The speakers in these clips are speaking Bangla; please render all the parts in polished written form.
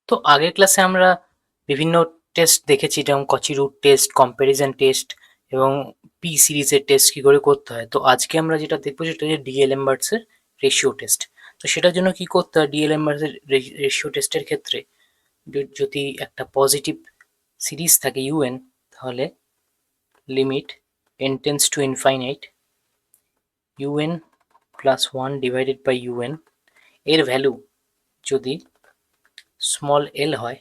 তো আগের ক্লাসে আমরা বিভিন্ন টেস্ট দেখেছি, যেমন কচি রুট টেস্ট, কম্প্যারিজন টেস্ট এবং পি সিরিজের টেস্ট কি করে করতে হয়। তো আজকে আমরা যেটা দেখবো সেটা হচ্ছে ডিএলএমবার্টস এর রেশিও টেস্ট। তো সেটার জন্য কি করতে হয়, ডিএলএমবার্টস এর রেশিও টেস্টের ক্ষেত্রে যদি একটা পজিটিভ সিরিজ থাকে ইউএন, তাহলে limit n tends to infinite un plus one divided by un এর ভ্যালু যদি স্মল এল হয়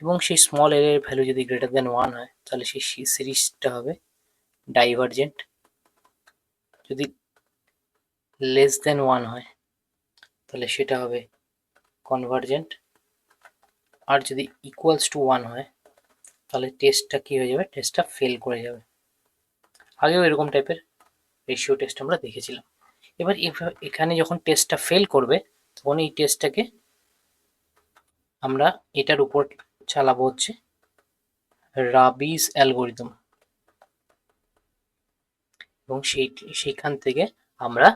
এবং সেই স্মল এল এর ভ্যালু যদি গ্রেটার দেন ওয়ান হয়, তাহলে সেই সিরিজটা হবে ডাইভারজেন্ট। যদি লেস দেন ওয়ান হয় তাহলে সেটা হবে কনভার্জেন্ট। আর যদি ইকুয়ালস টু ওয়ান হয় তাহলে টেস্টটা কি হয়ে যাবে, টেস্টটা ফেল করে যাবে। আগেও এরকম টাইপের রেশিও টেস্ট আমরা দেখেছিলাম। এবার এখানে যখন টেস্টটা ফেল করবে তখন এই টেস্টটাকে আমরা এটার উপর চালাবো হচ্ছে রাবিস অ্যালগোরিদম, এবং সেইখান থেকে আমরা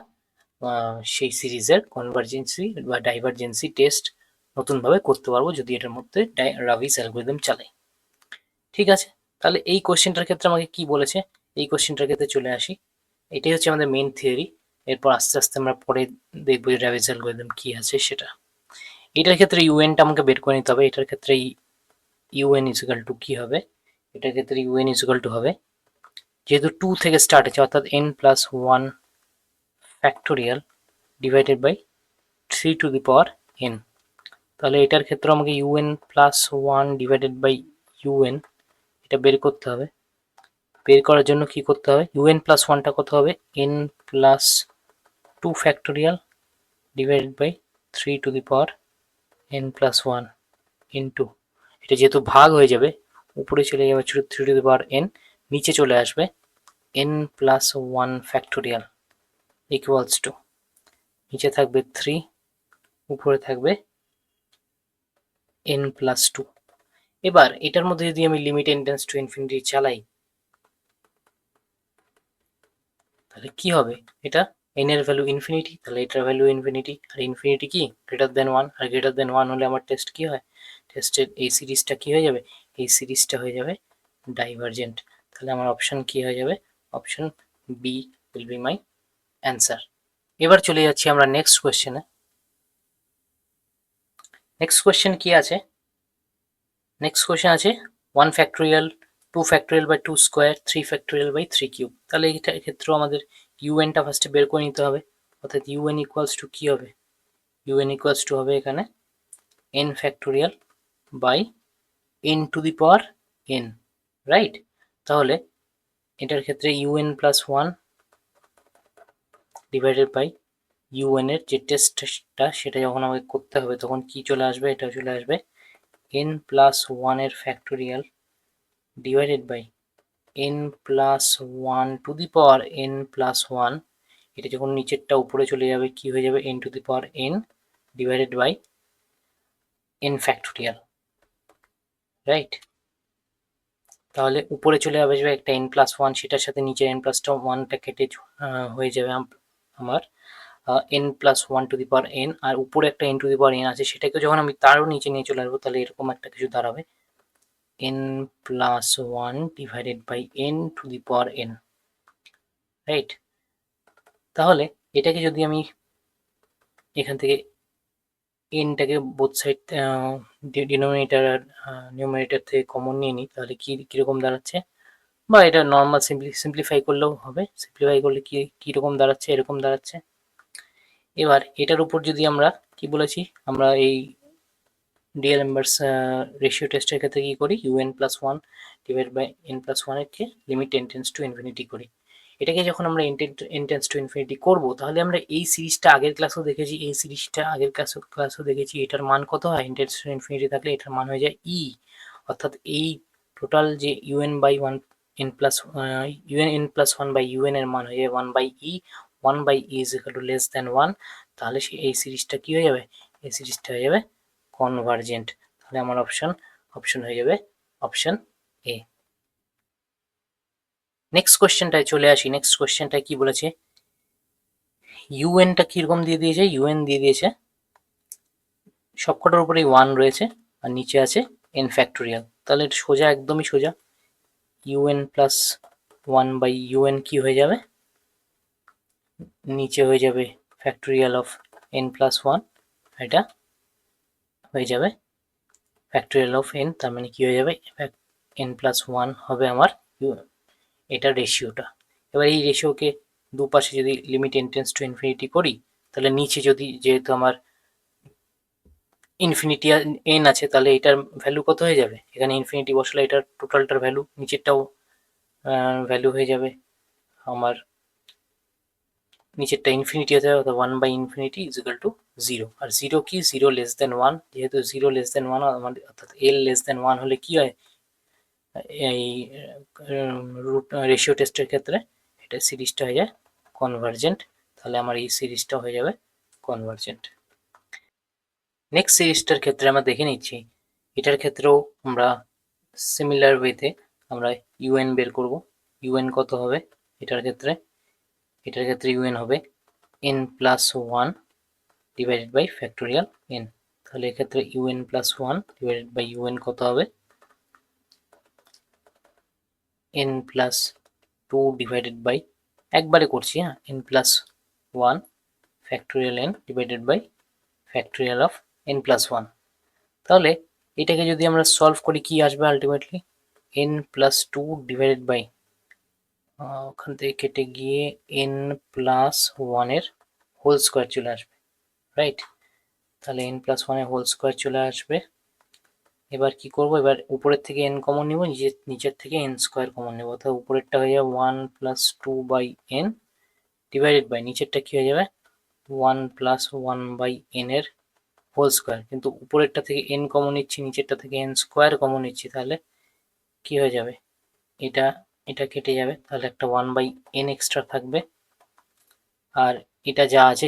সেই সিরিজের কনভার্জেন্সি বা ডাইভারজেন্সি টেস্ট নতুনভাবে করতে পারবো যদি এটার মধ্যে রাবিস অ্যালগোরিদম চালাই। ঠিক আছে, তাহলে এই কোশ্চেনটার ক্ষেত্রে আমাকে কি বলেছে, এই কোশ্চেনটার ক্ষেত্রে চলে আসি। এটাই হচ্ছে আমাদের মেন থিওরি। এরপর আস্তে আস্তে আমরা পরে দেখবো যে রাবিস অ্যালগোরিদম কি আছে সেটা। এটার ক্ষেত্রে ইউএনটা আমাকে বের করে নিতে হবে। এটার ক্ষেত্রে ইউএন ইজিক্যাল টু কি হবে, এটার ক্ষেত্রে ইউএন ইজিক্যাল টু হবে, যেহেতু টু থেকে স্টার্ট হচ্ছে অর্থাৎ n plus one factorial divided by three to the power n. তাহলে এটার ক্ষেত্রে আমাকে u n plus one divided by u n এটা বের করতে হবে। বের করার জন্য কি করতে হবে, ইউএন প্লাস ওয়ানটা কত হবে, n plus two factorial divided by three to the power n plus one into, এটা যেহেতু ভাগ হয়ে যাবে উপরে চলে যাবে three to the power n, নিচে চলে আসবে n plus one factorial equals to, নিচে থাকবে থ্রি, উপরে থাকবে এন প্লাস টু। এবার এটার মধ্যে যদি আমি limit n tends to infinity চালাই তাহলে কি হবে, এটা n এর ভ্যালু ইনফিনিটি, তাহলে এটার ভ্যালু ইনফিনিটি, আর ইনফিনিটি কি গ্রেটার দেন ওয়ান, আর গ্রেটার দেন ওয়ান হলে আমার টেস্ট কি হয়, টেস্টের এই সিরিজটা কি হয়ে যাবে, এই সিরিজটা হয়ে যাবে ডাইভারজেন্ট। তাহলে আমার অপশন কি হয়ে যাবে, option B will be my answer. এবার চলে যাচ্ছি আমরা নেক্সট কোয়েশ্চেনে। নেক্সট কোয়েশ্চেন কি আছে, নেক্সট কোয়েশ্চেন আছে one factorial two factorial by two square three factorial by three cube. তাহলে এটা ক্ষেত্রেও আমাদের ইউএনটা ফার্স্টে বের করে নিতে হবে, অর্থাৎ ইউএন ইকুয়ালস টু কি হবে, ইউএন ইকুয়ালস টু হবে এখানে n factorial by n to the power n, right. তাহলে এটার ক্ষেত্রে u n plus one divided by u n এর যে টেস্টটা সেটা যখন আমাকে করতে হবে তখন কি চলে আসবে, এটা চলে আসবে এন প্লাস ওয়ান এর factorial divided by n plus one to the power n plus one, এটা যখন নিচেরটা উপরে চলে যাবে কি হয়ে যাবে, n to the power n divided by n factorial, right. তাহলে উপরে চলে আসবে একটা এন প্লাস ওয়ান, সেটার সাথে নিচে এন প্লাসটা ওয়ানটা কেটে হয়ে যাবে আমার n plus one to the power n, আর উপরে একটা n to the power n আছে সেটাকে যখন আমি তারও নিচে নিয়ে চলে আসবো তাহলে এরকম একটা কিছু দাঁড়াবে n plus one divided by n to the power n, right. তাহলে এটাকে যদি আমি এখান থেকে এনটাকে বোথ সাইড ডিনোমিনেটর আর নিউমারেটর থেকে কমন নিয়ে নিই তাহলে কীরকম দাঁড়াচ্ছে, বা এটা নর্মাল সিম্পলিফাই করলেও হবে, সিম্পলিফাই করলে কীরকম দাঁড়াচ্ছে, এরকম দাঁড়াচ্ছে। এবার এটার উপর যদি আমরা কি বলেছি, আমরা এই ডিএলএমবার্টস রেশিও টেস্টের ক্ষেত্রে কি করি, u n plus one divide by n plus ওয়ানকে limit n tends to infinity করি। এটাকে যখন আমরা এন টেন্স টু ইনফিনিটি করবো তাহলে আমরা এই সিরিজটা আগের ক্লাসেও দেখেছি, এই সিরিজটা আগের ক্লাসেও দেখেছি, এটার মান কত হয়, এন টেন্স টু ইনফিনিটি থাকলে এটার মান হয়ে যায় ই, অর্থাৎ এই টোটাল যে u n by one n plus u n n plus one by u n এর মান হয়ে যাবে one by e, one by e is equal to less than one. তাহলে এই সিরিজটা কি হয়ে যাবে, এই সিরিজটা হয়ে যাবে কনভার্জেন্ট। তাহলে আমার অপশন হয়ে যাবে অপশন এ। নেক্সট কোয়েশ্চেনটায় চলে আসি। নেক্সট কোয়েশ্চেনটায় কি বলেছে, ইউএনটা কিরকম দিয়ে দিয়েছে, ইউএন দিয়ে দিয়েছে সবকটার উপরেই 1 রয়েছে আর নিচে আছে n ফ্যাক্টোরিয়াল, তাহলে এটা সোজা, একদমই সোজা। un প্লাস 1 বাই un কি হয়ে যাবে, নিচে হয়ে যাবে ফ্যাক্টোরিয়াল অফ n প্লাস 1, এটা হয়ে যাবে ফ্যাক্টোরিয়াল অফ n, তার মানে কি হয়ে যাবে n প্লাস 1 হবে আমার এটা রেশিওটা। এবার এই রেশিওকে দুপাশে যদি limit n tends to infinity করি, তাহলে নিচে যদি, যেহেতু আমার ইনফিনিটি n আছে, তাহলে এটার ভ্যালু কত হয়ে যাবে, এখানে ইনফিনিটি বসালে এটার টোটালটার ভ্যালু নিচেরটাও ভ্যালু হয়ে যাবে আমার, নিচেরটা ইনফিনিটি হতে হবে, অর্থাৎ 1 by infinity is equal to 0। আর 0 কি, 0 লেস দেন 1, যেহেতু 0 লেস দেন 1 আমাদের, অর্থাৎ এল লেস দেন 1 হলে কি হয়, এই রুট রেশিও টেস্টের ক্ষেত্রে এটা সিরিজটা হয়ে যায় কনভার্জেন্ট, তাহলে আমার এই সিরিজটা হয়ে যাবে কনভার্জেন্ট। নেক্সট সিরিজটার ক্ষেত্রে আমরা দেখে নিচ্ছি, এটার ক্ষেত্রেও আমরা সিমিলার ওয়েতে আমরা ইউএন বের করব। ইউএন কত হবে এটার ক্ষেত্রে, ইউএন হবে n plus 1 divided by factorial n, তাহলে এক্ষেত্রে u n plus 1 divided by u n কত হবে, n প্লাস 2 ডিভাইডেড বাই, একবারে করছি, হ্যাঁ, n plus 1 factorial n divided by factorial of n plus 1। তাহলে এটাকে যদি আমরা সলভ করি কি আসবে ultimately, n plus 2 divided by, ওখান থেকে কেটে গিয়ে n প্লাস 1 এর হোল স্কোয়ার চলে আসবে, রাইট। তাহলে n প্লাস 1 এর হোল স্কোয়ার চলে আসবে। এবার কি করব, এবার উপরের থেকে n কমন নিব, নিচের থেকে n স্কোয়ার কমন নেব, অর্থাৎ উপরেরটা হয়ে যাবে 1 plus 2 by n divided by নিচেরটা কি হয়ে যাবে 1 প্লাস 1 বাই n এর হোল স্কোয়ার, কিন্তু উপরেরটা থেকে n কমন নিচ্ছি, নিচেরটা থেকে n স্কোয়ার কমন নিচ্ছি, তাহলে কি হয়ে যাবে, এটা এটা কেটে যাবে, তাহলে একটা 1 বাই n এক্সট্রা থাকবে, আর এটা যা আছে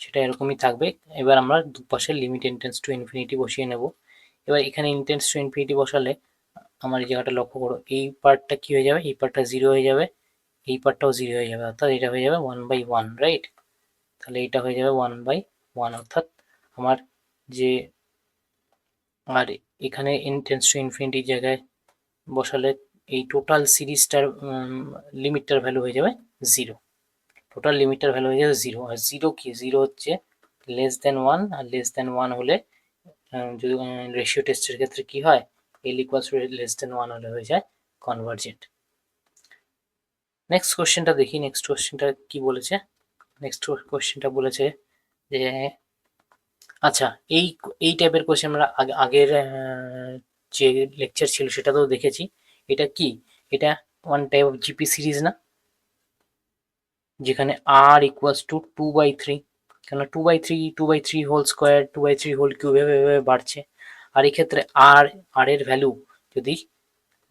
সেটা এরকমই থাকবে। এবার আমরা দুপাশে লিমিট ইনটেন্স টু ইনফিনিটি বসিয়ে নেব। এবার এখানে ইনটেন্স টু ইনফিনিটি বসালে আমার এই জায়গাটা লক্ষ্য করো, এই পার্টটা কি হয়ে যাবে, এই পার্টটা 0 হয়ে যাবে, এই পার্টটাও 0 হয়ে যাবে, অর্থাৎ এটা হয়ে যাবে 1 বাই 1, রাইট। তাহলে এটা হয়ে যাবে 1 বাই 1, অর্থাৎ আমার যে, আর এখানে ইনটেন্স টু ইনফিনিটি জায়গায় বসালে এই টোটাল সিরিজটার লিমিটটার ভ্যালু হয়ে যাবে 0, টোটাল লিমিটটার ভ্যালু হয়ে যাবে 0। আর 0 কি, 0 হচ্ছে লেস দেন 1, আর লেস দেন 1 হলে যদি রেশিও টেস্টের ক্ষেত্রে কি হয়, এল ইকুয়ালস টু লেস দেন 1 হলে হয়ে যায় কনভার্জেন্ট। নেক্সট কোশ্চেনটা দেখি, নেক্সট কোশ্চেনটা কি বলেছে, নেক্সট কোশ্চেনটা বলেছে যে, আচ্ছা এই এই টাইপের কোশ্চেন আমরা আগের যে লেকচার ছিল সেটাতেও দেখেছি। এটা কি, এটা one type of GP series না, যেখানে আর ইকুয়ালস টু 2/3, কেন 2/3 হোল স্কোয়ার 2/3 হোল কিউব এভাবে বাড়ছে, আর এক্ষেত্রে আর এর ভ্যালু যদি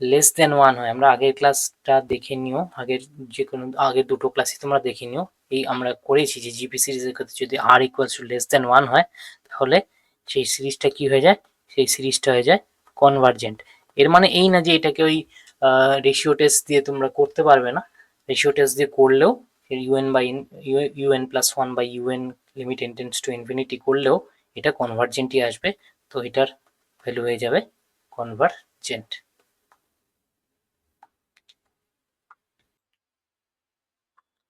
লেস দেন 1 হয়, আমরা আগের ক্লাসটা দেখে নিও, আগের যে কোনো আগের দুটো ক্লাসই তোমরা দেখে নিও, এই আমরা করেছি যে জিপি সিরিজের ক্ষেত্রে যদি আর ইকুয়ালস টু লেস দেন 1 হয়, তাহলে সেই সিরিজটা কি হয়ে যায়, সেই সিরিজটা হয়ে যায় কনভার্জেন্ট। এর মানে এই না যে এটাকে ওই রেশিও টেস্ট দিয়ে তোমরা করতে পারবে না, রেশিও টেস্ট দিয়ে করলেও u n by u n plus 1 by u n limit tends to infinity করলেও এটা কনভার্জেন্টই আসবে, তো এটার ভ্যালু হয়ে যাবে কনভার্জেন্ট।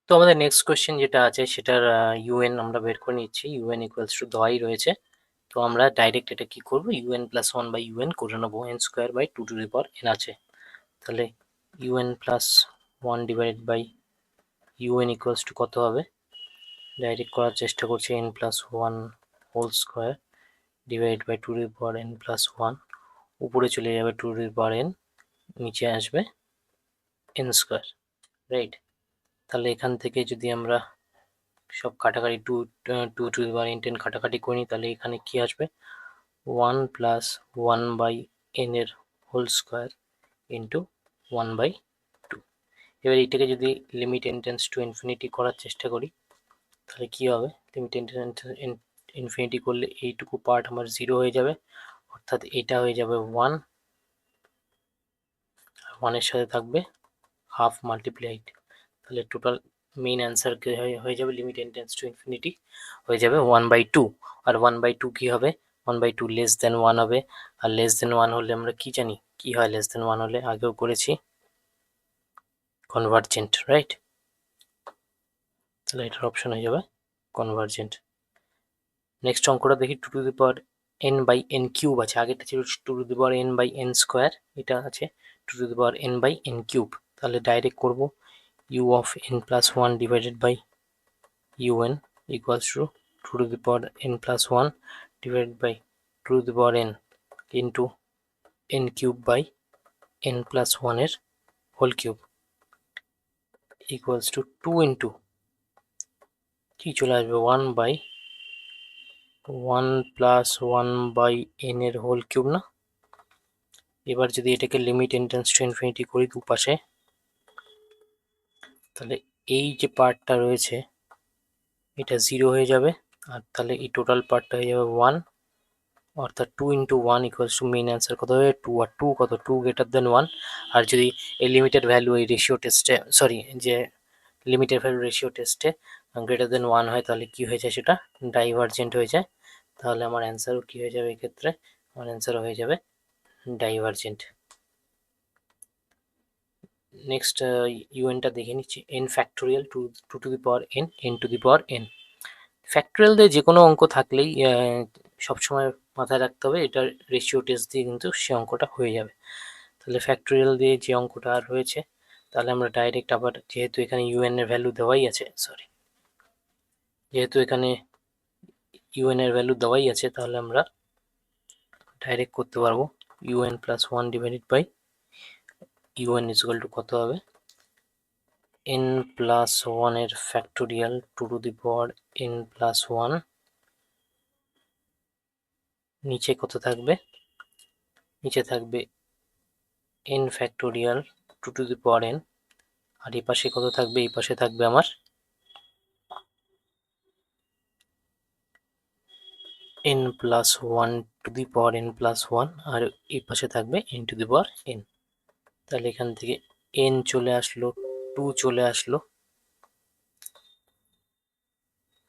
তো আমাদের নেক্সট কোয়েশ্চেন যেটা আছে সেটার ইউএন আমরা বের করে নিচ্ছি, ইউএন ইকুয়ালস টু 10 রয়েছে, তো আমরা ডাইরেক্ট এটা কি করবো, ইউএন প্লাস 1 বাই ইউএন করে নেবো, n square by 2 to the power n আছে, তাহলে u n plus 1 divided by u n equals to কত হবে, ডাইরেক্ট করার চেষ্টা করছি, n plus 1 whole square divide by 2 to the power n plus 1, উপরে চলে যাবে 2 টু দি পাওয়ার n, নিচে আসবে n স্কোয়ার, রাইট। তাহলে এখান থেকে যদি আমরা সব কাটাকাটি 2 টু দি পাওয়ার n 10 কাটাকাটি করি, তাহলে এখানে কি আসবে 1 প্লাস 1 বাই n এর হোল স্কোয়ার ইন্টু 1 বাই 2। এবার এইটাকে যদি limit n tends to infinity করার চেষ্টা করি, তাহলে কি হবে, লিমিট n টেন্ডস ইনফিনিটি করলে এইটুকু পার্ট আমার 0 হয়ে যাবে, অর্থাৎ এটা হয়ে যাবে 1, আর 1 এর সাথে থাকবে হাফ মাল্টিপ্লাইড, তাহলে টোটাল মেইন অ্যান্সার হয়ে যাবে limit n tends to infinity হয়ে যাবে 1/2, আর 1/2 কি হবে 1/2 লেস দেন 1 হবে। আর লেস দেন 1 হলে আমরা কি জানি কি হয়, লেস দেন 1 হলে আগেও করেছি, কনভার্জেন্ট, রাইট? তাহলে এটার অপশন হয়ে যাবে কনভার্জেন্ট। নেক্সট অঙ্কটা দেখি, 2 to the power n by n cube আছে, আগেরটা ছিল 2 to the power n by n square, এটা আছে 2 to the power n by n cube. তাহলে ডাইরেক্ট করব u of n plus 1 divided by un equals to 2 to the power n plus 1 divided by 2 to the power n into n cube by n plus 1 এর whole cube equals to 2 into কি চলে আসবে 1 বাই 1 প্লাস 1 বাই n এর হোল কিউব না। এবার যদি এটাকে লিমিট টেন্ডেন্স টু ইনফিনিটি করি দুপাশে, তাহলে এই যে পার্টটা রয়েছে এটা 0 হয়ে যাবে, আর তাহলে এই টোটাল পার্টটা হয়ে যাবে 1, অর্থাৎ 2 into 1 equals two main answer কত হবে 2, আর 2 কত 2 গ্রেটার দেন 1। আর যদি এই লিমিটেড ভ্যালু এই রেশিও টেস্টে, সরি যে লিমিটেড ভ্যালু রেশিও টেস্টে গ্রেটার দেন 1 হয়, তাহলে কি হয়ে যায় সেটা ডাইভারজেন্ট হয়ে যায়। তাহলে আমার অ্যান্সারও কি হয়ে যাবে এক্ষেত্রে, আমার অ্যান্সারও হয়ে যাবে ডাইভারজেন্ট। নেক্সট ইউএনটা দেখে নিচ্ছি, n factorial 2 to the power n n to the power n। Factorial দিয়ে যে কোনো অঙ্ক থাকলেই সবসময় মাথায় রাখতে হবে এটার রেশিও টেস্ট দিয়ে কিন্তু সে অঙ্কটা হয়ে যাবে। তাহলে ফ্যাক্টোরিয়াল দিয়ে যে অঙ্কটা আর রয়েছে, তাহলে আমরা ডাইরেক্ট আবার যেহেতু এখানে ইউএন এর ভ্যালু দেওয়াই আছে, যেহেতু এখানে ইউএন এর ভ্যালু দেওয়াই আছে, তাহলে আমরা ডাইরেক্ট করতে পারবো u n plus 1 divided by u n equal to কত হবে n প্লাস 1 এর factorial 2 to the power n plus 1, নিচে কত থাকবে, নিচে থাকবে n factorial 2 to the power n, আর এই পাশে কত থাকবে, এই পাশে থাকবে আমার n plus 1 to the power n plus 1, আর এই পাশে থাকবে n to the power n। তাহলে এখান থেকে n চলে আসলো, 2 চলে আসলো,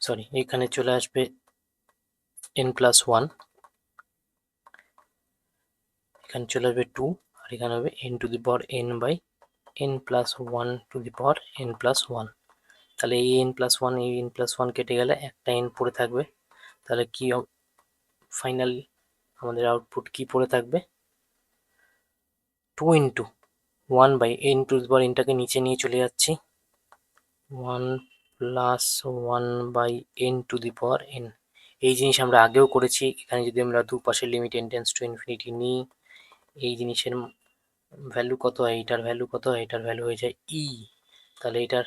সরি এখানে চলে আসবে n প্লাস 1, এখানে চলে আসবে 2, আর এখানে হবে n to the power n by n plus 1 to the power n plus 1। তাহলে এই n প্লাস 1 এই n প্লাস 1 কেটে গেলে একটা n পড়ে থাকবে, তাহলে কি ফাইনাল আমাদের আউটপুট কি পড়ে থাকবে 2 into 1 by n to the power nটাকে নিচে নিয়ে চলে যাচ্ছি 1 plus 1 by n to the power n। এই জিনিস আমরা আগেও করেছি, এখানে যদি আমরা দুপাশে লিমিট টেন্ডেন্স টু ইনফিনিটি নিই, এই জিনিসের ভ্যালু কত হয়, এটার ভ্যালু কত হয়, এটার ভ্যালু হয়ে যায় e, তাহলে এটার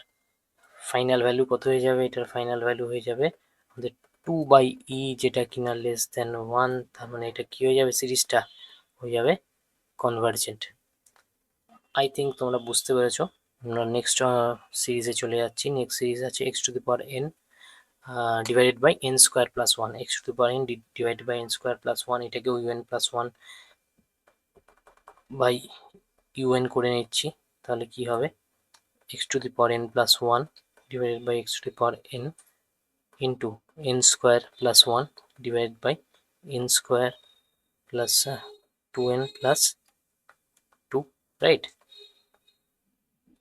ফাইনাল ভ্যালু কত হয়ে যাবে, এটার ফাইনাল ভ্যালু হয়ে যাবে আমাদের 2 বাই e, যেটা কিনা লেস দেন 1, তার মানে এটা কি হয়ে যাবে, সিরিজটা হয়ে যাবে কনভার্জেন্ট। আই থিঙ্ক তোমরা বুঝতে পেরেছো। আমরা নেক্সট সিরিজে চলে যাচ্ছি। নেক্সট সিরিজ আছে x to the power n divided by n square plus 1, x to the power n divided by n square plus 1, এটাকেও ইউএন প্লাস 1 বাই ইউএন করে নিচ্ছি, তাহলে কি হবে x to the power n plus 1 divided by x to the power n into n square plus 1 divided by n square plus 2n plus 2, right?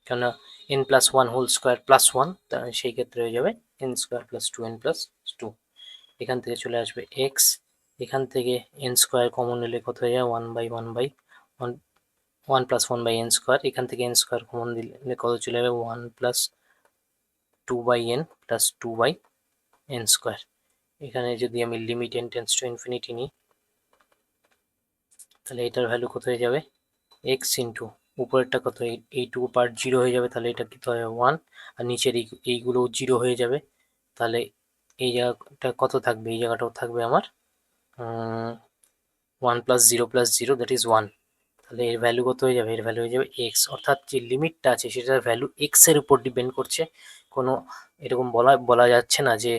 কেন n plus 1 whole square plus 1, সেই ক্ষেত্রে হয়ে যাবে n square plus 2n plus 2। এখান থেকে চলে আসবে x, এখান থেকে n স্কোয়ার কমন নিলে কত হয়ে যায় 1 by 1 by 1, 1 plus 1 by n square, এখান থেকে n স্কোয়ার কমন দিলে কত চলে যাবে 1 plus 2 by n plus 2 by n square. এখানে যদি আমি limit n tends to infinity নিই, তাহলে এটার ভ্যালু কত হয়ে যাবে x ইন্টু উপরেরটা কত, এইটুকু পার্ট 0 হয়ে যাবে, তাহলে এটা কত হবে 1, আর নিচের এইগুলো 0 হয়ে যাবে, তাহলে এই জায়গাটা কত থাকবে, এই জায়গাটাও থাকবে আমার 1 প্লাস 0 প্লাস 0 দ্যাট ইজ 1। তাহলে এর ভ্যালু কত হয়ে যাবে, এর ভ্যালু হয়ে যাবে এক্স, অর্থাৎ যে লিমিটটা আছে সেটার ভ্যালু এক্স এর উপর ডিপেন্ড করছে। কোনো এরকম বলা যাচ্ছে না যে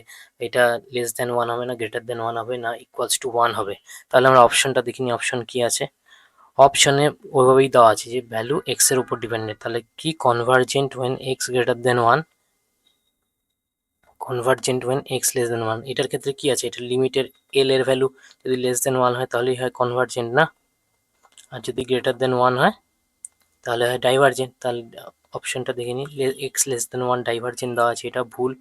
এটা লেস দেন 1 হবে না, গ্রেটার দেন 1 হবে না, ইকুয়ালস টু 1 হবে। তাহলে আমরা অপশনটা দেখিনি, অপশন কি আছে, অপশনে ওইভাবেই দেওয়া আছে যে ভ্যালু এক্স এর উপর ডিপেন্ডেন্ট, তাহলে কি convergent when x greater than 1, convergent when x less than 1। এটার ক্ষেত্রে কি আছে, এটা লিমিটের এল এর ভ্যালু যদি লেস দেন 1 হয় তাহলেই হয় কনভার্জেন্ট না, আর যদি গ্রেটার দেন 1 হয় তাহলে হয় ডাইভার্জেন্ট। তাহলে অপশনটা দেখে নিই, এক্স লেস দেন 1 ডাইভার্জেন্ট দেওয়া আছে, এটা ভুল,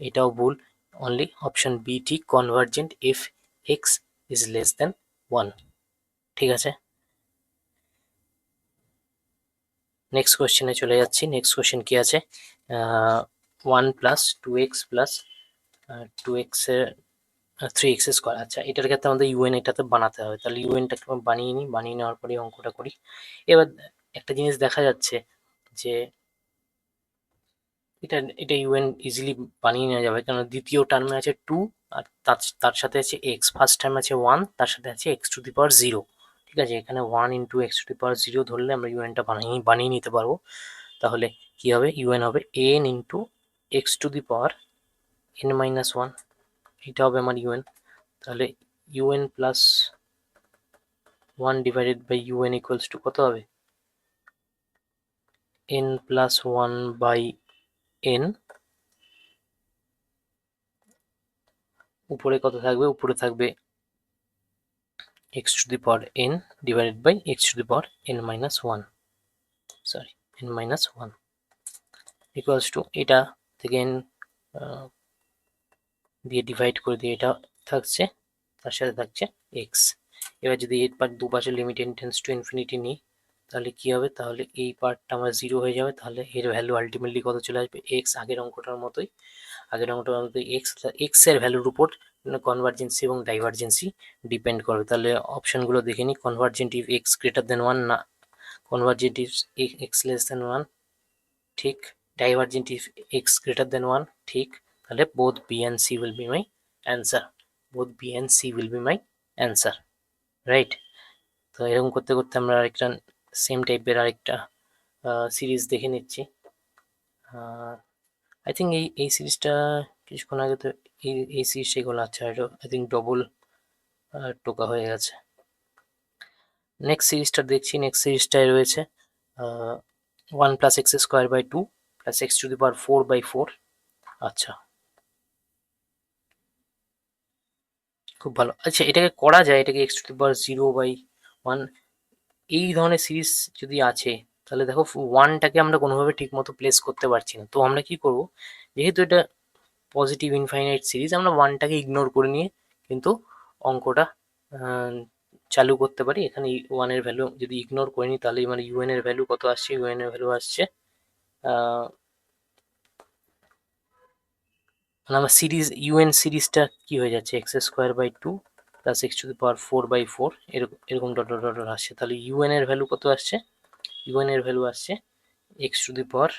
এটাও ভুল, অনলি অপশন বি ঠিক, convergent if x is less than 1। ঠিক আছে, নেক্সট কোয়েশ্চেনে চলে যাচ্ছি। নেক্সট কোয়েশ্চেন কি আছে, 1 প্লাস 2x প্লাস 2x এর 3x স্কোয়ার। আচ্ছা, এটার ক্ষেত্রে আমাদের ইউএন এটাতে বানাতে হবে, তাহলে ইউএনটাকে বানিয়ে নিই, বানিয়ে নেওয়ার পরে অঙ্কটা করি। এবার একটা জিনিস দেখা যাচ্ছে যে এটা ইউএন ইজিলি বানিয়ে নেওয়া যাবে, কারণ দ্বিতীয় টার্মে আছে 2 আর তার সাথে আছে এক্স, ফার্স্ট টার্ম আছে 1, তার সাথে আছে এক্স টু দি পাওয়ার 0। ঠিক আছে, এখানে 1 into x to the power 0 ধরলে আমরা ইউএনটা বানিয়ে নিতে পারবো। তাহলে কি হবে, ইউএন হবে n into x to the power n minus 1, এটা হবে আমার ইউএন। তাহলে u n plus 1 divided by u n equals to কত হবে, এন প্লাস 1 বাই এন, উপরে কত থাকবে, উপরে থাকবে x to the power n divided by x to the power n minus 1, sorry n minus 1 equals to, এটা থেকে n দিয়ে ডিভাইড করে দিয়ে এটা থাকছে, তার সাথে থাকছে x। এবার যদি এর দুপাশে limit n tends to infinity নিই তাহলে কি হবে, তাহলে এই পার্টটা আমার 0 হয়ে যাবে, তাহলে এর ভ্যালু আলটিমেটলি কত চলে আসবে, x, আগের অঙ্কটার মতোই x এর ভ্যালুর উপর কনভার্জেন্সি এবং ডাইভার্জেন্সি ডিপেন্ড করবে। তাহলে অপশনগুলো দেখে নিই, convergent if x greater than 1 না, convergent if x less than 1 ঠিক, divergent if x greater than 1 ঠিক। তাহলে both B and C will be my answer, both B and C will be my answer, right. তো এরকম করতে করতে আমরা আরেকটা সেম টাইপের আরেকটা সিরিজ দেখে নিচ্ছি। আই থিঙ্ক এই সিরিজটা কিছুক্ষণ আগে তো এই সিরিজটাই করলো। আচ্ছা, এটা আই থিঙ্ক ডবল টোকা হয়ে গেছে। নেক্সট সিরিজটা দেখছি, নেক্সট সিরিজটায় রয়েছে 1 plus x square by 2 plus x to the power 4 by 4। আচ্ছা, খুব ভালো। আচ্ছা, এটাকে করা যায়, এটাকে x to the power 0 by 1, এই ধরনের সিরিজ যদি আছে তাহলে দেখো 1টাকে আমরা কোনোভাবে ঠিক মতো প্লেস করতে পারছি না, তো আমরা কি করব, যেহেতু এটা পজিটিভ ইনফাইনাইট সিরিজ, আমরা 1টাকে ইগনোর করে নিয়ে কিন্তু অঙ্কটা চালু করতে পারি। এখানে 1 এর ভ্যালু যদি ইগনোর করে নিই তাহলে মানে ইউএন এর ভ্যালু কত আসছে, ইউএন এর ভ্যালু আসছে মানে আমার সিরিজ ইউএন সিরিজটা কি হয়ে যাচ্ছে, x square by 2 plus x to the power 4 by 4, এরকম এরকম ডট ডট ডট আসছে। তাহলে ইউএন এর ভ্যালু কত আসছে, ইউএন এর ভ্যালু আসছে x to the power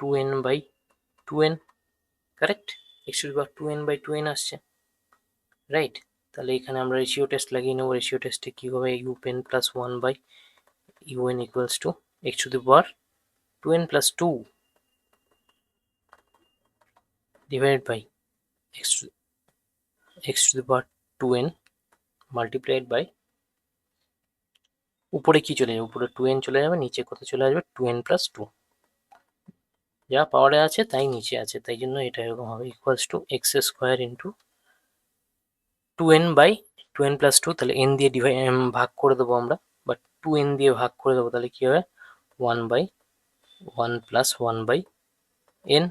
2n by 2n, correct, x to the power 2n by 2n আসছে, রাইট। তাহলে এখানে আমরা রেশিও টেস্ট লাগিয়ে নেবো, রেশিও টেস্টে কী হবে, u n plus 1 by u n equals to x to the power 2n plus 2 divided by x to the power 2n multiplied by, উপরে কি চলে যাবে, উপরে 2n চলে যাবে, নিচে কত চলে আসবে 2n প্লাস 2, যা পাওয়ারে আছে তাই নিচে আছে, তাই জন্য এটা এরকম হবে, equals to x square into 2n by 2n plus 2, তাহলে n দিয়ে ভাগ করে দেবো আমরা, বা 2n দিয়ে ভাগ করে দেবো, তাহলে কি হবে 1 বাই 1 প্লাস 1 বাই n।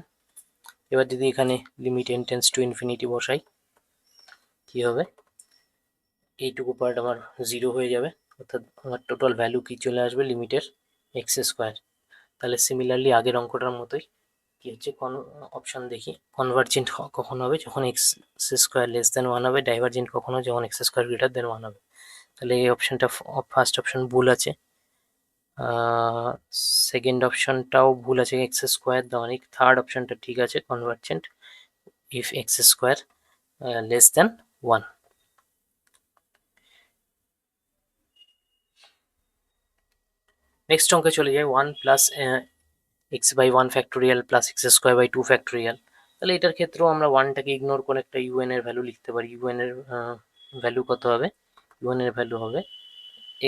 এবার যদি এখানে limit n tends to infinity বসাই কি হবে, এইটুকু পার্ট আমার 0 হয়ে যাবে, অর্থাৎ আমার টোটাল ভ্যালু কি চলে আসবে লিমিটের এক্স স্কোয়ার। তাহলে সিমিলারলি আগের অঙ্কটার মতোই কি হচ্ছে, অপশন দেখি, কনভার্জেন্ট কখন হবে, যখন এক্স স্কোয়ার লেস দেন 1 হবে, ডাইভার্জেন্ট কখনো যখন এক্স স্কোয়ার গ্রেটার দেন 1 হবে। তাহলে এই অপশনটা ফার্স্ট অপশন ভুল আছে, সেকেন্ড অপশনটাও ভুল আছে, এক্স স্কোয়ার দেওয়া নেই, থার্ড অপশনটা ঠিক আছে, convergent if x square less than 1। Next অঙ্কে চলে যায় 1 plus x by 1 factorial plus x square by 2 factorial. তাহলে এটার ক্ষেত্রেও আমরা 1টাকে ইগনোর করে একটা ইউএন এর ভ্যালু লিখতে পারি। ইউএন এর ভ্যালু কত হবে, ইউএন এর ভ্যালু হবে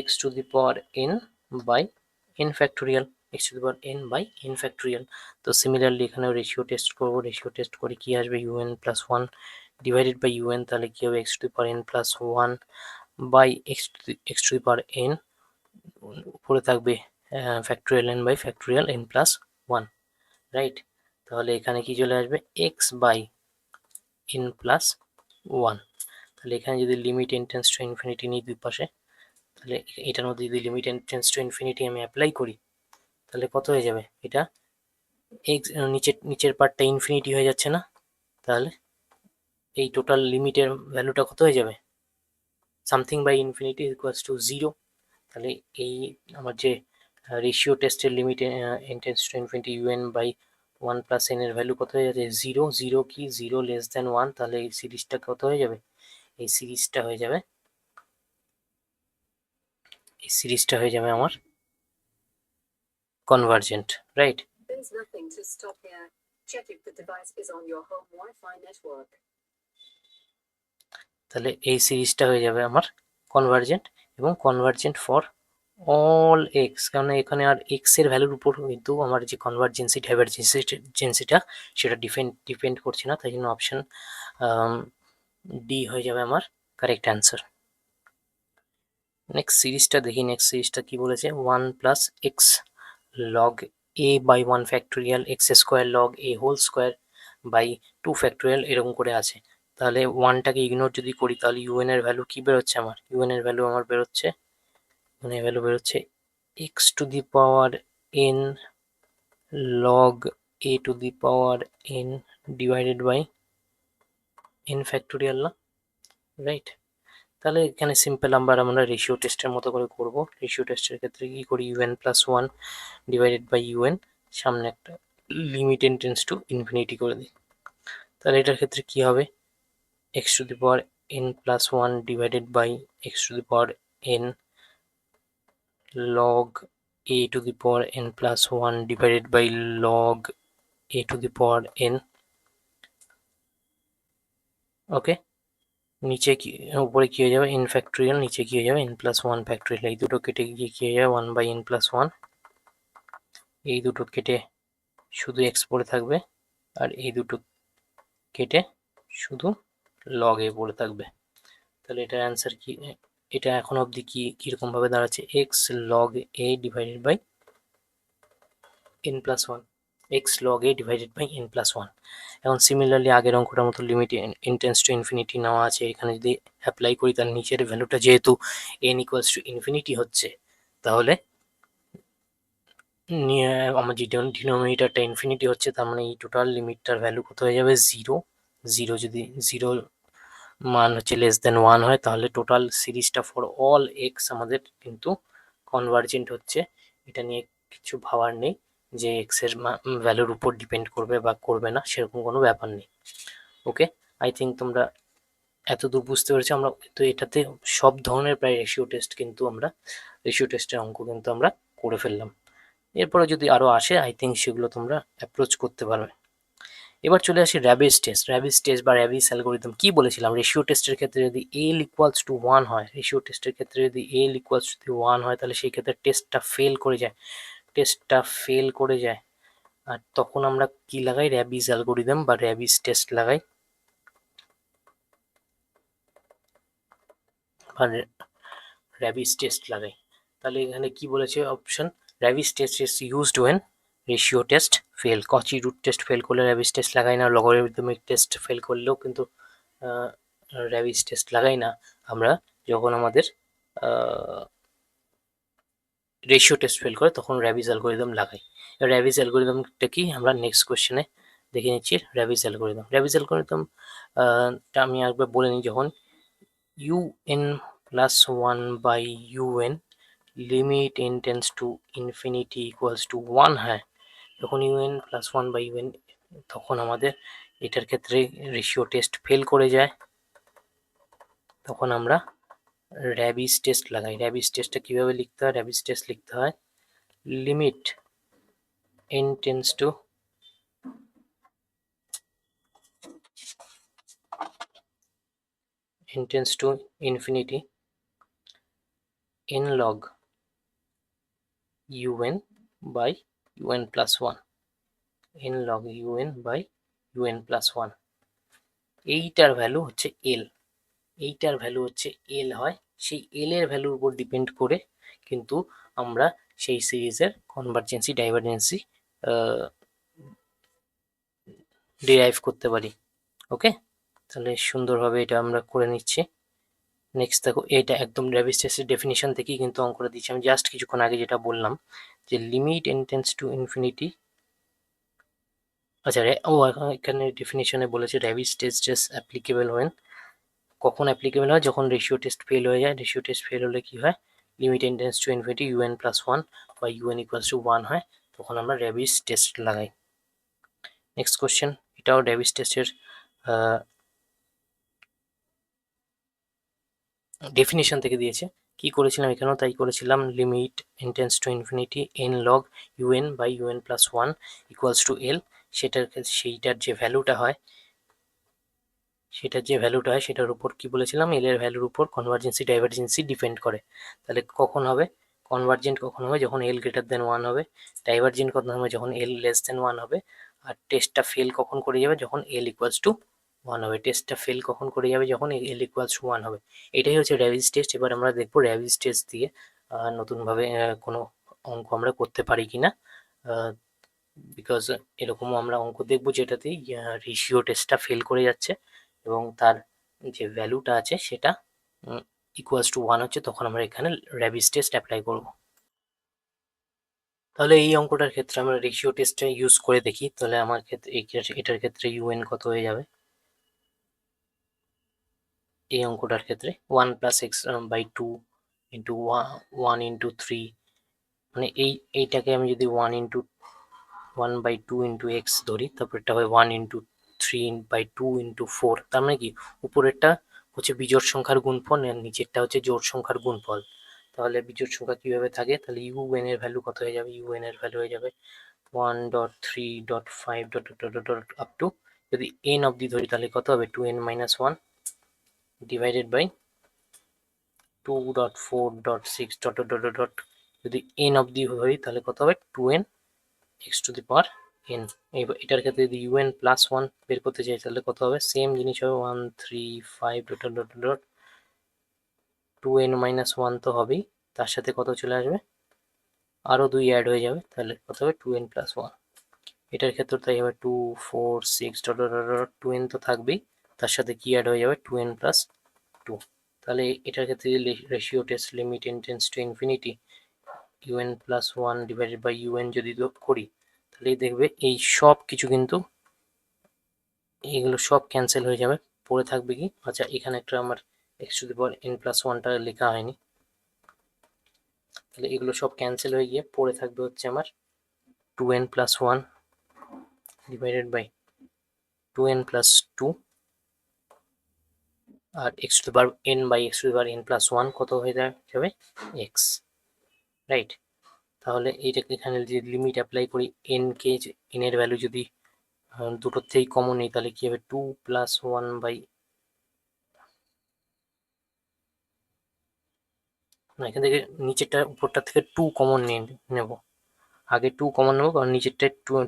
x to the power n by n factorial. x to the power n by n factorial. তো সিমিলারলি এখানেও রেশিও টেস্ট করবো, রেশিও টেস্ট করে কি আসবে, un plus one divided by un, তাহলে কি হবে x to the power n plus one by x to the power n, উপরে থাকবে factorial n by factorial n plus one, right. তাহলে এখানে কি চলে আসবে, x by n plus one. তাহলে এখানে যদি limit n tends to infinity নিই দুই পাশে, তাহলে এটার মধ্যে যদি limit n tends to infinity আমি অ্যাপ্লাই করি, তাহলে কত হয়ে যাবে, এটা এক্স নিচের পার্টটা ইনফিনিটি হয়ে যাচ্ছে না, তাহলে এই টোটাল লিমিটের ভ্যালুটা কত হয়ে যাবে, something by infinity equals to zero. তাহলে এই আমার যে রেশিও টেস্টের limit n tends to infinity un by one plus n এর ভ্যালু কত হয়ে যাচ্ছে, জিরো। জিরো কি, জিরো লেস দেন ওয়ান, তাহলে এই সিরিজটা কত হয়ে যাবে, এই সিরিজটা হয়ে যাবে, এই সিরিজটা হয়ে যাবে আমার convergent, right. There's nothing to stop here. Check if the device is on your home Wi-Fi network. তাহলে এই সিরিজটা হয়ে যাবে আমার কনভার্জেন্ট, এবং কনভার্জেন্ট ফর অল এক্স, কারণ এখানে আর এক্স এর ভ্যালুর উপর কিন্তু আমার যে কনভার্জেন্সি ডাইভারজেন্সিটা সেটা ডিপেন্ড করছে না, তাই জন্য অপশন ডি হয়ে যাবে আমার কারেক্ট অ্যান্সার। নেক্সট সিরিজটা দেখি, নেক্সট সিরিজটা কি বলেছে, one plus x log a by one factorial x square log a whole square by two factorial, এরকম করে আছে। তাহলে ওয়ানটাকে ইগনোর যদি করি, তাহলে ইউএন এর ভ্যালু কি বেরোচ্ছে আমার, ইউএন এর ভ্যালু আমার বেরোচ্ছে, মানে ভ্যালু বেরোচ্ছে x to the power n log a to the power n divided by n factorial, না, রাইট। তাহলে এখানে সিম্পল আমরা রেশিও টেস্টের মতো করে করব। রেশিও টেস্টের ক্ষেত্রে কি করি, u n plus one divided by u n, সামনে একটা limit n tends to infinity করে দিই। তাহলে এটার ক্ষেত্রে কি হবে, x to the power n plus one divided by x to the power n log a to the power n plus one divided by log a to the power n. Okay, নিচে কি, উপরে কি হয়ে যাবে এন ফ্যাক্টোরিয়াল, নিচে কি হয়ে যাবে এন প্লাস ওয়ান ফ্যাক্টোরিয়াল, এই দুটো কেটে গিয়ে কি হয়ে যাবে one by n plus one, এই দুটো কেটে শুধু এক্স পড়ে থাকবে, আর এই দুটো কেটে শুধু লগ এ পড়ে থাকবে। তাহলে এটার অ্যান্সার কি, এটা এখন অবধি কি কিরকম ভাবে দাঁড়াচ্ছে, x log a divided by n plus one, x log a divided by n plus one. এখন সিমিলারলি আগের অঙ্কটার মতো লিমিট ইনটেন্স টু ইনফিনিটি নেওয়া আছে, এখানে যদি অ্যাপ্লাই করি তার নিচের ভ্যালুটা যেহেতু এন ইকুয়ালস টু ইনফিনিটি হচ্ছে, তাহলে আমার যে ডিনোমিনেটরটা ইনফিনিটি হচ্ছে, তার মানে এই টোটাল লিমিটটার ভ্যালু কত হয়ে যাবে, জিরো। জিরো যদি জিরো মান হচ্ছে লেস দেন ওয়ান হয়, তাহলে টোটাল সিরিজটা ফর অল এক্স আমাদের কিন্তু কনভার্জেন্ট হচ্ছে। এটা নিয়ে কিছু ভাবার নেই যে এক্স এর ভ্যালুর উপর ডিপেন্ড করবে বা করবে না, সেরকম কোনো ব্যাপার নেই। ওকে, আই থিঙ্ক তোমরা এত দূর বুঝতে পেরেছো। আমরা তো এটাতে সব ধরনের প্রায় রেশিও টেস্টের অঙ্ক কিন্তু আমরা করে ফেললাম। এরপরে যদি আরও আসে আই থিঙ্ক সেগুলো তোমরা অ্যাপ্রোচ করতে পারবে। এবার চলে আসি র্যাবিস টেস্ট। র্যাবিস টেস্ট বা র্যাবিস অ্যালগোরিদম কি বলেছিলাম, রেশিও টেস্টের ক্ষেত্রে যদি এল ইকুয়ালস টু ওয়ান হয়, রেশিও টেস্টের ক্ষেত্রে যদি এল ইকুয়ালস টু ওয়ান হয়, তাহলে সেই ক্ষেত্রে টেস্টটা ফেল করে যায়। আর তখন আমরা কি লাগাই, র্যাবিস অ্যালগোরিদম বা র্যাবিস টেস্ট লাগাই, বা র্যাবিস টেস্ট লাগাই। তাহলে এখানে কি বলেছে option, Raabe's test is used when ratio test fail. Cauchy root test fail করলে র্যাবিস টেস্ট লাগাই না, লগারিদমিক টেস্ট ফেল করলেও কিন্তু র্যাবিস টেস্ট লাগাই না আমরা, যখন আমাদের রেশিও টেস্ট ফেল করে তখন র্যাবিস অ্যালগোরিদম লাগাই। র্যাবিস অ্যালগোরিদমটা কি আমরা নেক্সট কোশ্চেনে দেখে নিচ্ছি। র্যাবিস অ্যালগোরিদমটা আমি একবার বলে নিই, যখন un plus one by un limit n tends to infinity equals to one হয়, যখন un plus one by un, তখন আমাদের এটার ক্ষেত্রে রেশিও টেস্ট ফেল করে যায়, তখন আমরা র্যাবিস টেস্ট লাগাই। র্যাবিস টেস্টটা কীভাবে লিখতে হয়, র্যাবিস টেস্ট লিখতে হয় limit n tends to infinity n log un by un plus one, n log un by un plus one. এইটার ভ্যালু হচ্ছে এল, এইটার ভ্যালু হচ্ছে এল হয়, সেই এল এর ভ্যালুর উপর ডিপেন্ড করে কিন্তু আমরা সেই সিরিজের কনভার্জেন্সি ডাইভারজেন্সি ডিরাইভ করতে পারি। ওকে, তাহলে সুন্দরভাবে এটা আমরা করে নিচ্ছি। নেক্সট দেখো, এটা একদম র্যাবিস টেস্টের ডেফিনিশন থেকেই কিন্তু অঙ্কটা দিচ্ছি আমি, জাস্ট কিছুক্ষণ আগে যেটা বললাম যে limit n tends to infinity. আচ্ছা এখানে ডেফিনিশনে বলেছে Raabe's test is applicable when, কখন অ্যাপ্লিকেবল হয়, যখন রেশিও টেস্ট ফেল হয়ে যায়। রেশিও টেস্ট ফেল হলে কি হয়, limit n tends to infinity un plus one বা un ইকুয়ালস টু ওয়ান হয়, তখন আমরা র্যাবিস টেস্ট লাগাই। নেক্সট কোশ্চেন, এটাও র্যাবিস টেস্টের ডেফিনিশন থেকে দিয়েছে। কি করেছিলাম এখানেও তাই করেছিলাম, limit n tends to infinity n log un by un plus one equals to L. সেইটার যে ভ্যালুটা হয়, সেটার উপর কি বলেছিলাম, এল এর ভ্যালুর উপর কনভার্জেন্সি ডাইভারজেন্সি ডিপেন্ড করে। তাহলে কখন হবে কনভার্জেন্ট, কখন হবে যখন এল গ্রেটার দেন ওয়ান হবে, ডাইভারজেন্ট কখন হবে যখন এল লেস দেন ওয়ান হবে, আর টেস্টটা ফেল কখন করে যাবে যখন এল ইকুয়ালস টু ওয়ান হবে। টেস্টটা ফেল কখন করে যাবে যখন এল ইকুয়ালস টু ওয়ান হবে। এটাই হচ্ছে র্যাবিস টেস্ট। এবার আমরা দেখবো র্যাবিস টেস্ট দিয়ে নতুনভাবে কোনো অঙ্ক আমরা করতে পারি কিনা, বিকজ এরকমও আমরা অঙ্ক দেখবো যেটাতেই রেশিও টেস্টটা ফেল করে যাচ্ছে এবং তার যে ভ্যালুটা আছে সেটা ইকুয়ালস টু ওয়ান হচ্ছে, তখন আমরা এখানে র্যাবিস টেস্ট অ্যাপ্লাই করব। তাহলে এই অঙ্কটার ক্ষেত্রে আমরা রেশিও টেস্টটা ইউজ করে দেখি। তাহলে আমার ক্ষেত্রে এটার ক্ষেত্রে ইউএন কত হয়ে যাবে, এই অঙ্কটার ক্ষেত্রে one plus x by two into one into three, মানে এইটাকে আমি যদি one by two into x ধরি, তারপর এটা হয় one into three by two into four. তার মানে কি, উপরেরটা হচ্ছে বিজোড় সংখ্যার গুণফল আর নিচেরটা হচ্ছে জোড় সংখ্যার গুণফল। তাহলে বিজোড় সংখ্যা কিভাবে থাকে, তাহলে ইউএন এর ভ্যালু কত হয়ে যাবে, ইউএন এর ভ্যালু হয়ে যাবে 1.3.5 dot dot dot dot up to, যদি এন অবধি ধরি তাহলে কত হবে 2n-1 divided by 2.4.6 dot dot dot dot, যদি এন অবধি ধরি তাহলে কত হবে 2n x to the power n। এটার ক্ষেত্রে যদি un প্লাস ওয়ান বের করতে চাই তাহলে কত হবে, সেম জিনিস হবে 135 ডট ডট ডট 2n-1 তো হবেই, তার সাথে কত চলে আসবে, আরও 2 অ্যাড হয়ে যাবে, তাহলে কত হবে 2n প্লাস ওয়ান। এটার ক্ষেত্রে তাই হবে 2, 4, 6 ডট ডট ডট 2n তো থাকবেই, তার সাথে কি অ্যাড হয়ে যাবে 2n প্লাস টু। তাহলে এটার ক্ষেত্রে ratio test limit n tends to infinity un plus one divided by un যদি করি, তাহলে দেখবে এই সব কিছু কিন্তু এইগুলো সব ক্যান্সেল হয়ে যাবে, পড়ে থাকবে কি, আচ্ছা এখানে একটা আমার x to the power n plus ওয়ানটা লেখা হয়নি, তাহলে এগুলো সব ক্যান্সেল হয়ে গিয়ে পড়ে থাকবে হচ্ছে আমার 2n plus one divided by 2n plus two, আর x to the power n by x to the power n plus one কত হয়ে যাবে এক্স, রাইট। তাহলে এইটাকে এখানে যদি লিমিট অ্যাপ্লাই করি, n কে n এর ভ্যালু যদি দুটোর থেকেই কমন নেই তাহলে কি হবে 2 প্লাস ওয়ান বাই, না এখান থেকে নিচেরটা উপরটা থেকে 2 কমন নিয়ে নেব, আগে 2 কমন নেবো কারণ নিচেরটা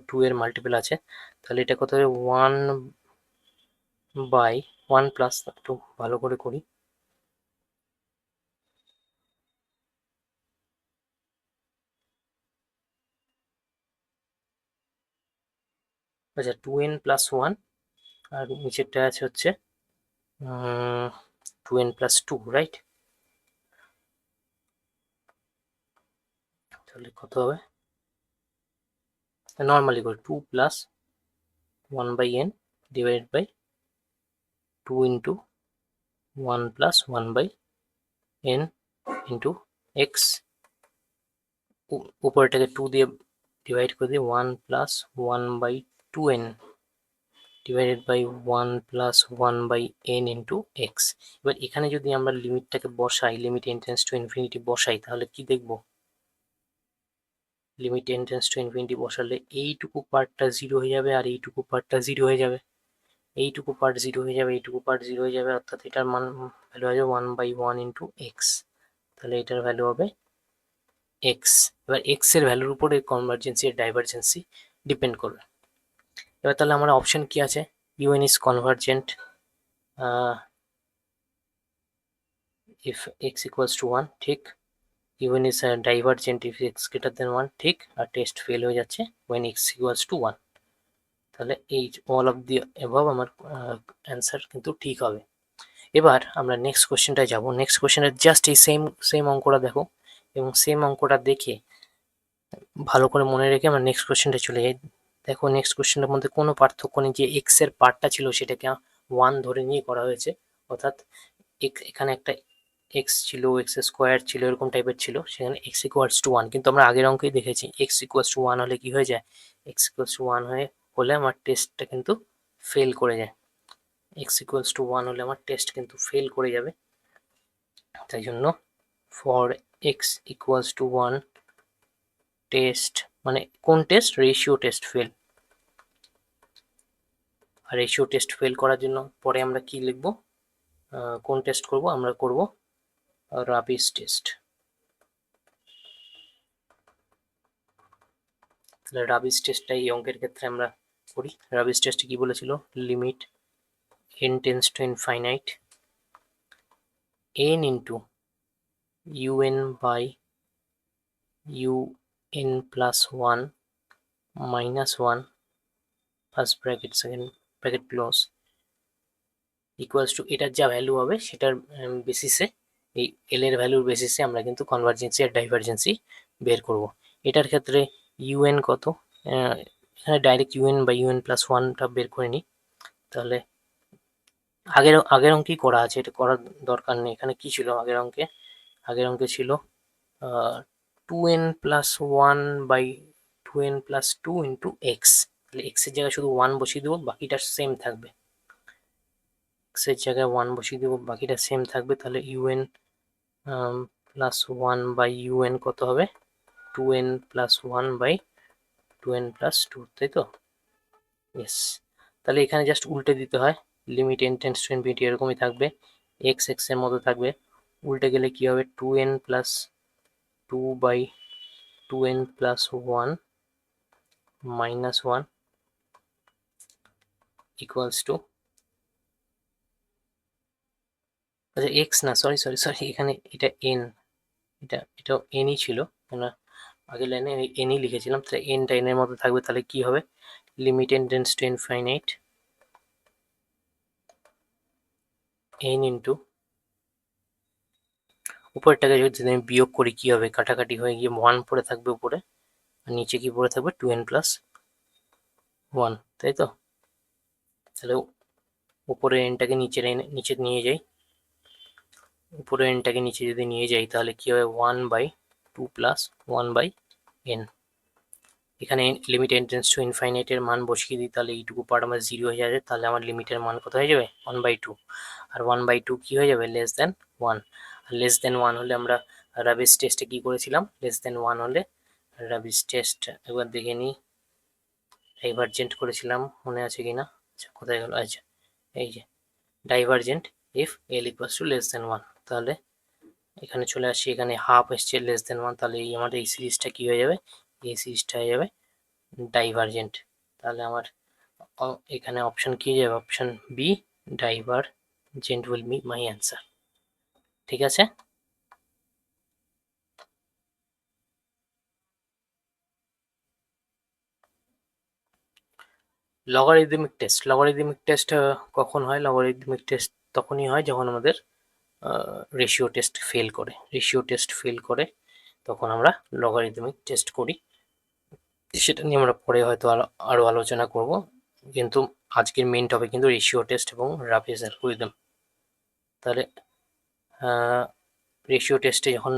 2 এর মাল্টিপল আছে। তাহলে এটা কত হবে 1 বাই 1 প্লাস, একটু ভালো করে করি, আচ্ছা 2n প্লাস ওয়ান আর নিচেরটা আছে হচ্ছে 2n প্লাস টু, রাইট। তাহলে কত হবে, নর্মালি করি 2 plus 1 by n divided by 2 into 1 plus 1 by n into x, উপরেটাকে 2 দিয়ে ডিভাইড করে দিই 1 plus 1 by 2n divided by 1 plus 1 by n into x. এবার এখানে যদি আমরা লিমিটটাকে বসাই, limit n tends to infinity বসাই, তাহলে কি দেখবো, limit n tends to infinity বসালে এইটুকু পার্টটা জিরো হয়ে যাবে আর এইটুকু পার্টটা জিরো হয়ে যাবে, এইটুকু পার্ট জিরো হয়ে যাবে, এইটুকু পার্ট জিরো হয়ে যাবে, অর্থাৎ এটার মান ভ্যালু হবে 1 বাই 1 ইন্টু এক্স। তাহলে এটার ভ্যালু হবে এক্স। এবার এক্স এর ভ্যালুর উপরে কনভার্জেন্সি আর ডাইভারজেন্সি ডিপেন্ড করবে। এবার তাহলে আমার অপশন কি আছে, UN is convergent if x equals to 1, ঠিক। UN is divergent if x greater than 1, ঠিক। আর টেস্ট ফেল হয়ে যাচ্ছে ওয়েন এক্স ইকুয়ালস টু 1। তাহলে এই অল অফ দি এভাব আমার অ্যান্সার কিন্তু ঠিক হবে। এবার আমরা নেক্সট কোশ্চেনটায় যাব। নেক্সট কোশ্চেনের জাস্ট এই সেম অঙ্কটা দেখো, এবং সেম অঙ্কটা দেখে ভালো করে মনে রেখে আমরা নেক্সট কোশ্চেনটা চলে যাই। দেখো নেক্সট কোশ্চেনের মধ্যে কোনো পার্থক্য নেই, যে এক্স এর পার্টটা ছিল সেটাকে 1 ধরে নিয়ে করা হয়েছে, অর্থাৎ এখানে একটা এক্স ছিল, এক্স স্কোয়ার ছিল, এরকম টাইপের ছিল, সেখানে এক্স ইকুয়ালস টু 1। কিন্তু আমরা আগের অঙ্কেই দেখেছি এক্স ইকুয়ালস টু 1 হলে কি হয়ে যায়, এক্স ইকুয়ালস টু 1 হলে আমার টেস্টটা কিন্তু ফেল করে যায়। এক্স ইকুয়ালস টু 1 হলে আমার টেস্ট কিন্তু ফেল করে যাবে। তাই জন্য for x equals to 1 test, মানে কোন টেস্ট, রেশিও টেস্ট ফেল। আর রেশিও টেস্ট ফেল করার জন্য পরে আমরা কি লিখব, কোন টেস্ট করব, আমরা করব রাবিস টেস্ট। তাহলে রাবিস টেস্টটা এই অঙ্কের ক্ষেত্রে আমরা করি। রাবিস টেস্টে কি বলেছিল, limit n tends to infinite n into un by un plus 1 minus 1 first bracket second bracket close equals to, এটার যা ভ্যালু হবে সেটার বেসিসে, এই এল এর ভ্যালুর বেসিসে আমরা কিন্তু কনভার্জেন্সি আর ডাইভারজেন্সি বের করব। এটার ক্ষেত্রে ইউএন কত, এখানে ডাইরেক্ট ইউএন বা ইউএন প্লাস 1টা বের করে নিই। তাহলে আগের অঙ্কেই করা আছে, এটা করার দরকার নেই। এখানে কি ছিল আগের অঙ্কে ছিল 2n plus 1 by 2n plus 2 into x. তাহলে এক্স এর জায়গায় শুধু 1 বসিয়ে দেবো, বাকিটা সেম থাকবে। এক্স এর জায়গায় 1 বসিয়ে দেবো, বাকিটা সেম থাকবে। তাহলে ইউএন প্লাস 1 বাই ইউএন কত হবে, 2n plus 1 by 2n plus 2, তাই তো? ইয়েস। তাহলে এখানে জাস্ট উল্টে দিতে হয়, limit n tends to infinity এরকমই থাকবে, এক্স এক্স এর মতো থাকবে। উল্টে গেলে কি হবে, 2n plus 2 by 2n plus 1 minus 1 equals to, আচ্ছা এক্স না, সরি সরি সরি, এখানে এটা এন, এটাও এনই ছিল, আমরা আগের লাইনে এনই লিখেছিলাম। তাহলে এনটা এনের মতো থাকবে। তাহলে কি হবে, limit n tends to infinite n into, উপরেরটাকে যদি আমি বিয়োগ করি কি হবে, কাটাকাটি হয়ে গিয়ে 1 পড়ে থাকবে উপরে, আর নিচে কি পড়ে থাকবে 2n প্লাস 1, তাই তো? তাহলে উপরে এনটাকে নিচে নিয়ে যাই, উপরে এনটাকে নিচে যদি নিয়ে যাই তাহলে কি হবে 1 বাই 2 প্লাস 1 বাই n। এখানে লিমিট n টেন্ডস টু ইনফাইনাইটের মান বসিয়ে দিই, তাহলে এইটুকু পার্ট আমার 0 হয়ে যাবে। তাহলে আমার লিমিটের মান কত হয়ে যাবে, 1/2। আর 1/2 কি হয়ে যাবে, লেস দেন 1। আর লেস দেন 1 হলে আমরা রাবিস টেস্টে কি করেছিলাম, লেস দেন 1 হলে রাবিস টেস্ট একবার দেখে নিই, ডাইভারজেন্ট করেছিলাম, মনে আছে কিনা। আচ্ছা কোথায় গেল, আচ্ছা এই যে divergent if L equals to less than 1। তাহলে এখানে চলে আসি, এখানে হাফ এসছে লেস দেন 1, তাহলে এই আমাদের এই সিরিজটা কি হয়ে যাবে, এই সিরিজটা হয়ে যাবে ডাইভারজেন্ট। তাহলে আমার এখানে অপশন কি যাবে, option B divergent will be my answer. ঠিক আছে, লগারিদমিক টেস্ট কখন হয়, লগারিদমিক টেস্ট তখনই হয় যখন আমাদের রেশিও টেস্ট ফেল করে, তখন আমরা লগারিদমিক টেস্ট করি। সেটা নিয়ে আমরা পরে হয়তো আরও আলোচনা করব, কিন্তু আজকের মেন টপিক কিন্তু রেশিও টেস্ট এবং রাবিস অ্যালগরিদম। তাহলে রেশিও টেস্টে যখন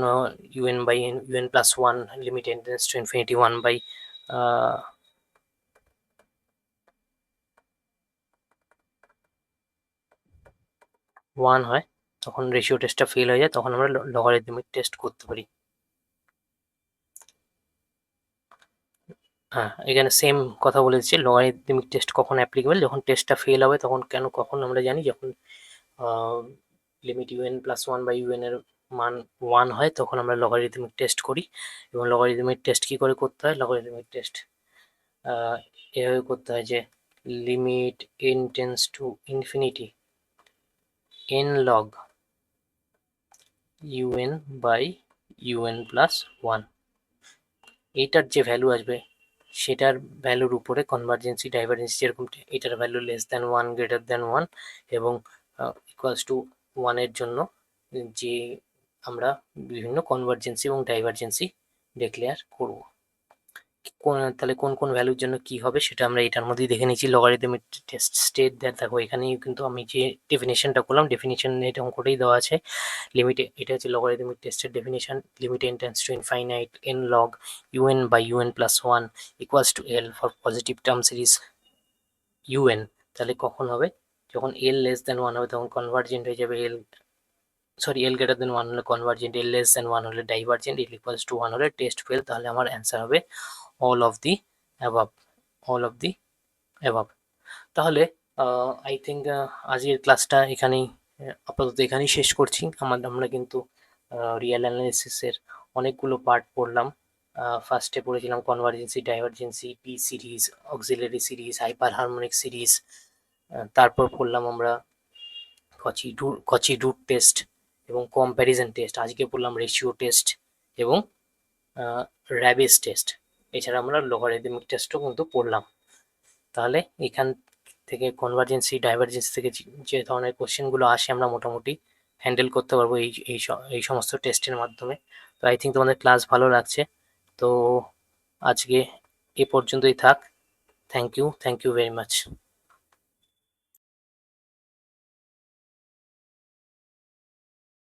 u n by u n plus 1 limit n tends to infinity 1 by 1 হয়, তখন রেশিও টেস্টটা ফেল হয়ে যায়, তখন আমরা লগারিদমিক টেস্ট করতে পারি। হ্যাঁ, এখানে সেম কথা বলে দিচ্ছি, লগারিদমিক টেস্ট কখন অ্যাপ্লিকেবল, যখন টেস্টটা ফেল হবে তখন। কখন আমরা জানি, যখন limit u n plus 1 by u n এর মান 1 হয় তখন আমরা লগারিদমিক টেস্ট করি। এবং লগারিদমিক টেস্ট কি করে করতে হয়? লগারিদমিক টেস্ট এভাবে করতে হয় যে limit n tends to infinity n log un by un plus 1, এইটার যে ভ্যালু আসবে সেটার ভ্যালুর উপরে কনভার্জেন্সি ডাইভারজেন্সি যেরকম এটার value less than 1 greater than 1 এবং ইকুয়ালস টু 1 এর জন্য যে আমরা বিভিন্ন কনভার্জেন্সি এবং ডাইভারজেন্সি ডিক্লেয়ার করব। তাহলে কোন কোন ভ্যালুর জন্য কি হবে সেটা আমরা এটার মধ্যেই দেখে নিচ্ছি। লগারিদমিক টেস্ট স্টেট দেখো এখানেই কিন্তু আমি যে ডেফিনেশনটা করলাম ডেফিনেশন এটা অঙ্কটাই দেওয়া আছে। লিমিটে এটা হচ্ছে লগারিদমিক টেস্টের definition, limit n tends to infinite n log un by un plus 1 equals to l for positive term series un। তাহলে কখন হবে? যখন l লেস দ্যান 1 হবে তখন কনভার্জেন্ট হয়ে যাবে l, sorry l greater than 1 হলে কনভার্জেন্ট, l লেস দ্যান 1 হলে ডাইভার্জেন্ট, l ইকুয়ালস টু 1 হলে টেস্ট ফেল। তাহলে আমার অ্যান্সার হবে all of the above, all of the above. তাহলে আই থিঙ্ক আজকের ক্লাসটা এখানেই আপাতত এখানেই শেষ করছি। আমরা কিন্তু রিয়েল অ্যানালিসিসের অনেকগুলো পার্ট পড়লাম। ফার্স্টে পড়েছিলাম convergency, divergency, P series, auxiliary series, hyper harmonic series. তারপর পড়লাম আমরা কচি রুট টেস্ট এবং কম্প্যারিজন টেস্ট। আজকে পড়লাম রেশিও টেস্ট এবং র্যাবিস টেস্ট। এছাড়া আমরা লগারিদমিক টেস্টও কিন্তু পড়লাম। তাহলে এখান থেকে কনভার্জেন্সি ডাইভারজেন্সি থেকে যে ধরনের কোশ্চেনগুলো আসে আমরা মোটামুটি হ্যান্ডেল করতে পারবো এই সমস্ত টেস্টের মাধ্যমে। তো আই থিঙ্ক তোমাদের ক্লাস ভালো লাগছে। তো আজকে এ পর্যন্তই থাক। Thank you very much.